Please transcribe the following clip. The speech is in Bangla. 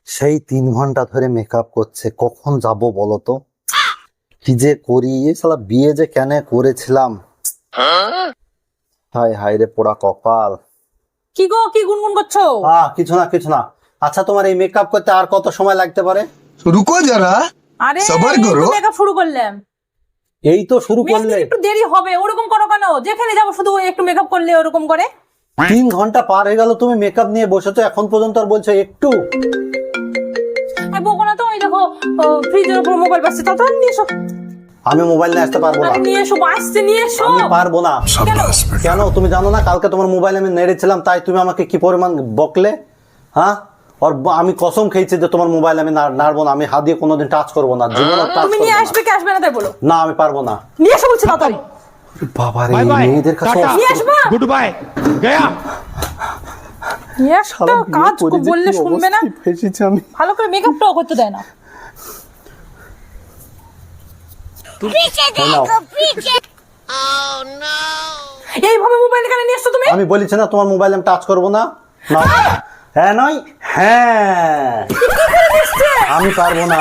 সেই 3 ঘন্টা ধরে মেকআপ করছে, কখন যাব বলো তো? কি যে করি, শালা বিয়ে যে কেন করেছিলাম। হায় হায় রে পোড়া কপাল। কি গো, কি গুনগুন করছো? কিছু না কিছু না। আচ্ছা, তোমার এই মেকআপ করতে আর কত সময় লাগতে পারে? রুকো যারা, আরে সবার করো। মেকআপ শুরু করলাম, এই তো শুরু করলে। একটু দেরি হবে, ওরকম করো কেন? যেখানে যাবো শুধু একটু মেকআপ করলে ওরকম করে। 3 ঘন্টা পার হয়ে গেল, তুমি মেকআপ নিয়ে বসেছো, এখন পর্যন্ত আর বলছো একটু। বকো না তো, ওই দেখো ফ্রিজের উপর মোবাইল বাজছে, তাড়াতাড়ি নিয়ে এসো। আমি মোবাইল নিয়ে আসতে পারবো না। আরে নিয়ে এসো, বাজছে, নিয়ে এসো। আমি পারবো না। কেন? তুমি জানো না কালকে তোমার মোবাইল আমি নেড়েছিলাম, তাই তুমি আমাকে কি পরিমাণ বকলে? হ্যাঁ, আর আমি কসম খেয়েছি যে তোমার মোবাইল আমি নাড়বো না, আমি হাত দিয়ে কোনোদিন টাচ করবো না, জীবনে টাচ তুমি করবো নিয়ে না। আসবে কি আসবে না তাই বলো। না, আমি পারবো না। নিয়ে এসো বলছি, তাড়াতাড়ি বাবা রে, মেয়েদের কাছে নিয়ে আসবা। गुड बाय गया। একটা কাজ বললে শুনবে না, ফেসেছি আমি। ভালো করে মেকআপটাও করতে দেয় না। এইভাবে মোবাইল কেন নিয়ে এসছো তুমি? আমি বলেছি না তোমার মোবাইল আমি টাচ করবো না। না, হ্যাঁ নয় হ্যাঁ, আমি পারবো না।